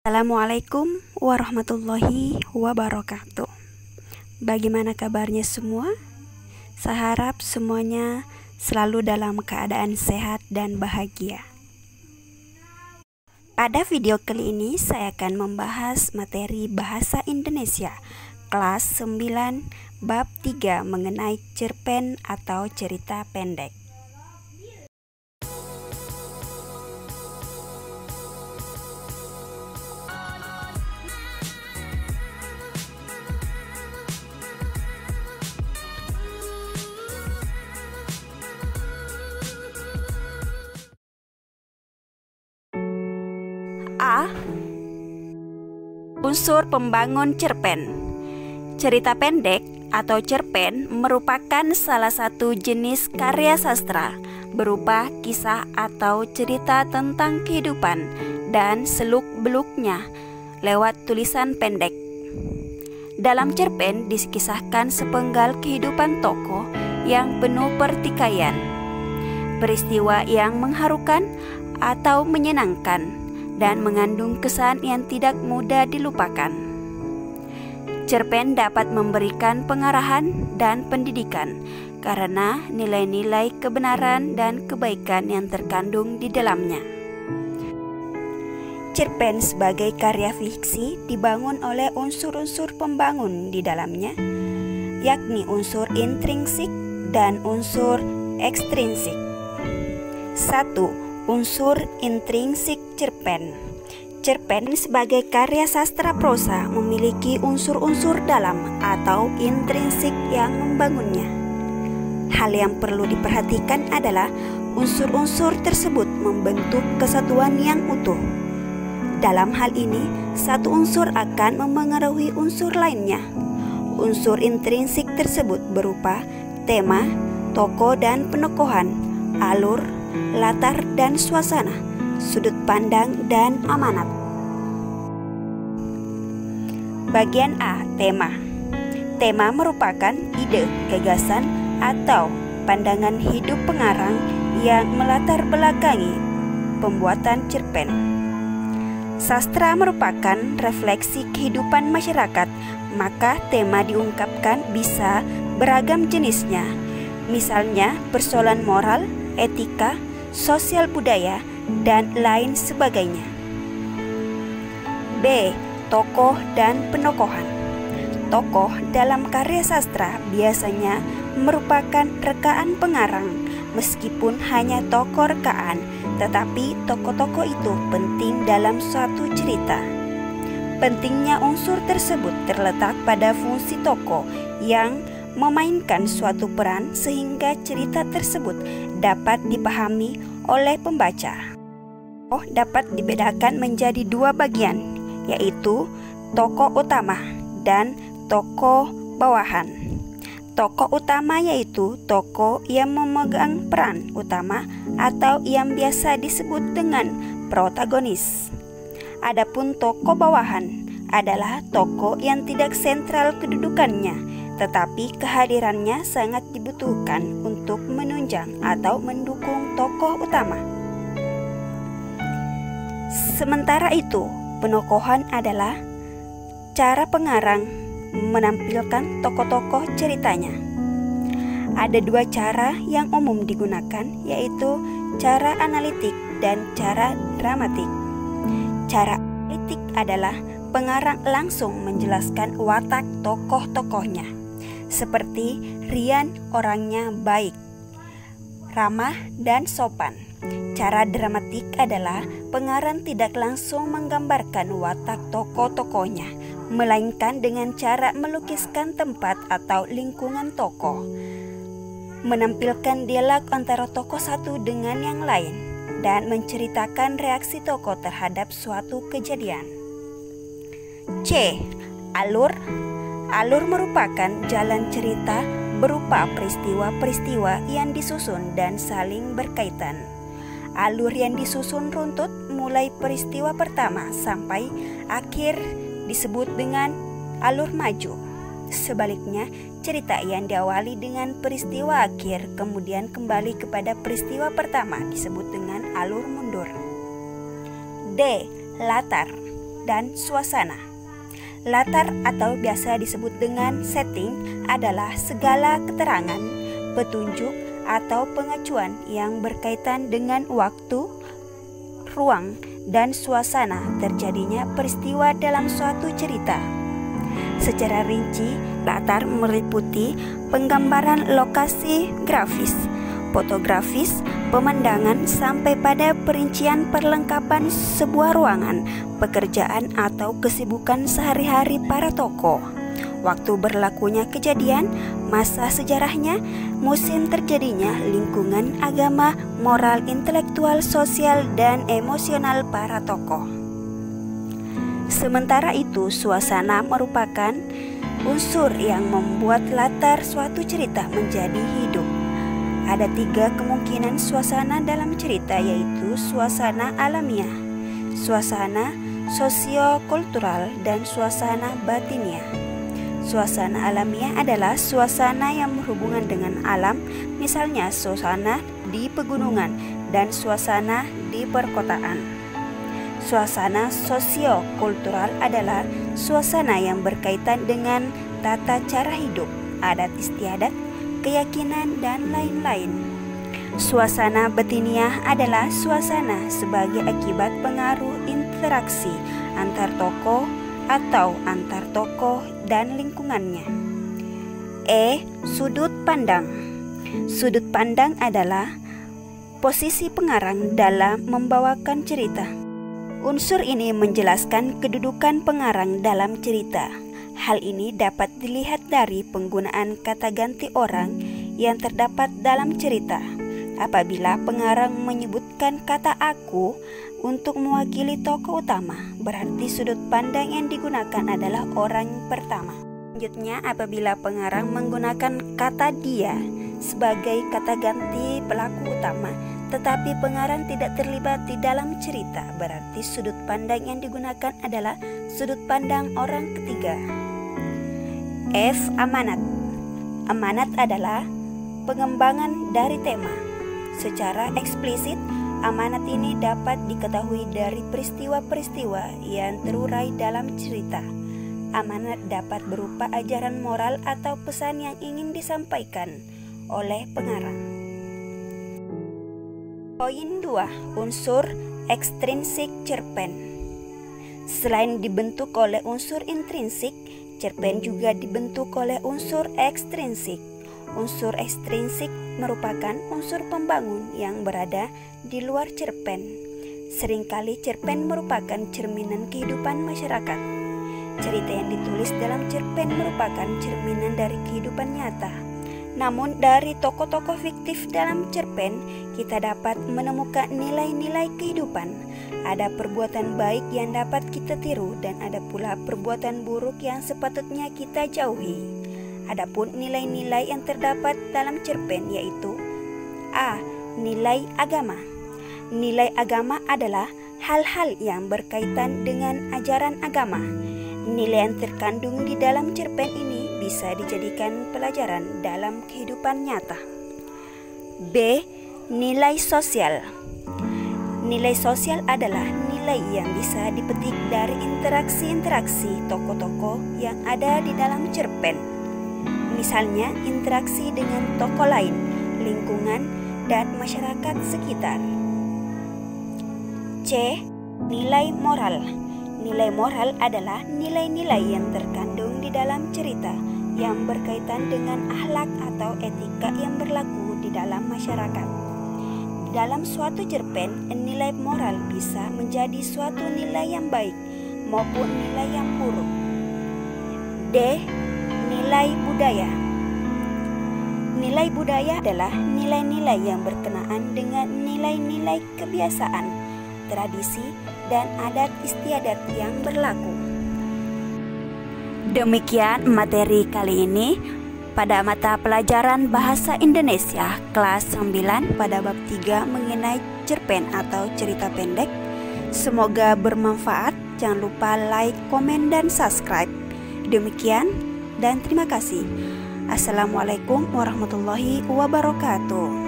Assalamualaikum warahmatullahi wabarakatuh. Bagaimana kabarnya semua? Saya harap semuanya selalu dalam keadaan sehat dan bahagia. Pada video kali ini saya akan membahas materi Bahasa Indonesia kelas 9 bab 3 mengenai cerpen atau cerita pendek. A. Unsur pembangun cerpen. Cerita pendek atau cerpen merupakan salah satu jenis karya sastra berupa kisah atau cerita tentang kehidupan dan seluk-beluknya lewat tulisan pendek. Dalam cerpen dikisahkan sepenggal kehidupan tokoh yang penuh pertikaian, peristiwa yang mengharukan atau menyenangkan, dan mengandung kesan yang tidak mudah dilupakan. Cerpen dapat memberikan pengarahan dan pendidikan karena nilai-nilai kebenaran dan kebaikan yang terkandung di dalamnya. Cerpen sebagai karya fiksi dibangun oleh unsur-unsur pembangun di dalamnya, yakni unsur intrinsik dan unsur ekstrinsik. 1. Unsur intrinsik cerpen. Cerpen sebagai karya sastra prosa memiliki unsur-unsur dalam atau intrinsik yang membangunnya. Hal yang perlu diperhatikan adalah unsur-unsur tersebut membentuk kesatuan yang utuh. Dalam hal ini, satu unsur akan memengaruhi unsur lainnya. Unsur intrinsik tersebut berupa tema, tokoh dan penokohan, alur, latar dan suasana, sudut pandang dan amanat. Bagian A. Tema. Tema merupakan ide, gagasan, atau pandangan hidup pengarang yang melatar belakangi pembuatan cerpen. Sastra merupakan refleksi kehidupan masyarakat, maka tema diungkapkan bisa beragam jenisnya. Misalnya persoalan moral, etika, sosial budaya, dan lain sebagainya. B. Tokoh dan penokohan. Tokoh dalam karya sastra biasanya merupakan rekaan pengarang, meskipun hanya tokoh rekaan, tetapi tokoh-tokoh itu penting dalam suatu cerita. Pentingnya unsur tersebut terletak pada fungsi tokoh yang memainkan suatu peran sehingga cerita tersebut dapat dipahami oleh pembaca. Tokoh dapat dibedakan menjadi dua bagian, yaitu tokoh utama dan tokoh bawahan. Tokoh utama yaitu tokoh yang memegang peran utama atau yang biasa disebut dengan protagonis. Adapun tokoh bawahan adalah tokoh yang tidak sentral kedudukannya, tetapi kehadirannya sangat dibutuhkan untuk menunjang atau mendukung tokoh utama. Sementara itu, penokohan adalah cara pengarang menampilkan tokoh-tokoh ceritanya. Ada dua cara yang umum digunakan, yaitu cara analitik dan cara dramatik. Cara analitik adalah pengarang langsung menjelaskan watak tokoh-tokohnya, seperti Rian orangnya baik, ramah, dan sopan. Cara dramatik adalah pengarang tidak langsung menggambarkan watak tokoh-tokohnya, melainkan dengan cara melukiskan tempat atau lingkungan tokoh, menampilkan dialog antara tokoh satu dengan yang lain, dan menceritakan reaksi tokoh terhadap suatu kejadian. C. Alur. Alur merupakan jalan cerita berupa peristiwa-peristiwa yang disusun dan saling berkaitan. Alur yang disusun runtut mulai peristiwa pertama sampai akhir disebut dengan alur maju. Sebaliknya, cerita yang diawali dengan peristiwa akhir kemudian kembali kepada peristiwa pertama disebut dengan alur mundur. D. Latar. dan suasana. Latar atau biasa disebut dengan setting adalah segala keterangan, petunjuk, atau pengacuan yang berkaitan dengan waktu, ruang, dan suasana terjadinya peristiwa dalam suatu cerita. Secara rinci, latar meliputi penggambaran lokasi grafis, fotografis, pemandangan sampai pada perincian perlengkapan sebuah ruangan, pekerjaan atau kesibukan sehari-hari para tokoh, waktu berlakunya kejadian, masa sejarahnya, musim terjadinya, lingkungan, agama, moral, intelektual, sosial, dan emosional para tokoh. Sementara itu, suasana merupakan unsur yang membuat latar suatu cerita menjadi hidup. Ada 3 kemungkinan suasana dalam cerita, yaitu suasana alamiah, suasana sosiokultural, dan suasana batiniah. Suasana alamiah adalah suasana yang berhubungan dengan alam, misalnya suasana di pegunungan dan suasana di perkotaan. Suasana sosiokultural adalah suasana yang berkaitan dengan tata cara hidup, adat istiadat, keyakinan, dan lain-lain. Suasana batiniah adalah suasana sebagai akibat pengaruh interaksi antar tokoh atau antar tokoh dan lingkungannya. Sudut pandang. Sudut pandang adalah posisi pengarang dalam membawakan cerita. Unsur ini menjelaskan kedudukan pengarang dalam cerita. Hal ini dapat dilihat dari penggunaan kata ganti orang yang terdapat dalam cerita. Apabila pengarang menyebutkan kata aku untuk mewakili tokoh utama, berarti sudut pandang yang digunakan adalah orang pertama. Selanjutnya, apabila pengarang menggunakan kata dia sebagai kata ganti pelaku utama, tetapi pengarang tidak terlibat di dalam cerita, berarti sudut pandang yang digunakan adalah sudut pandang orang ketiga. Amanat. Amanat adalah pengembangan dari tema. Secara eksplisit, amanat ini dapat diketahui dari peristiwa-peristiwa yang terurai dalam cerita. Amanat dapat berupa ajaran moral atau pesan yang ingin disampaikan oleh pengarang. Poin 2. Unsur ekstrinsik cerpen. Selain dibentuk oleh unsur intrinsik, cerpen juga dibentuk oleh unsur ekstrinsik. Unsur ekstrinsik merupakan unsur pembangun yang berada di luar cerpen. Seringkali cerpen merupakan cerminan kehidupan masyarakat. Cerita yang ditulis dalam cerpen merupakan cerminan dari kehidupan nyata. Namun dari tokoh-tokoh fiktif dalam cerpen, kita dapat menemukan nilai-nilai kehidupan. Ada perbuatan baik yang dapat kita tiru dan ada pula perbuatan buruk yang sepatutnya kita jauhi. Adapun nilai-nilai yang terdapat dalam cerpen yaitu nilai agama. Nilai agama adalah hal-hal yang berkaitan dengan ajaran agama. Nilai yang terkandung di dalam cerpen ini bisa dijadikan pelajaran dalam kehidupan nyata. Nilai sosial. Nilai sosial adalah nilai yang bisa dipetik dari interaksi-interaksi tokoh-tokoh yang ada di dalam cerpen. Misalnya interaksi dengan tokoh lain, lingkungan, dan masyarakat sekitar. Nilai moral. Nilai moral adalah nilai-nilai yang terkandung di dalam cerita yang berkaitan dengan akhlak atau etika yang berlaku di dalam masyarakat. Dalam suatu cerpen, nilai moral bisa menjadi suatu nilai yang baik maupun nilai yang buruk. Nilai budaya. Nilai budaya adalah nilai-nilai yang berkenaan dengan nilai-nilai kebiasaan, tradisi, dan adat istiadat yang berlaku. Demikian materi kali ini pada mata pelajaran Bahasa Indonesia kelas 9 pada bab 3 mengenai cerpen atau cerita pendek. Semoga bermanfaat. Jangan lupa like, komen, dan subscribe. Demikian dan terima kasih. Assalamualaikum warahmatullahi wabarakatuh.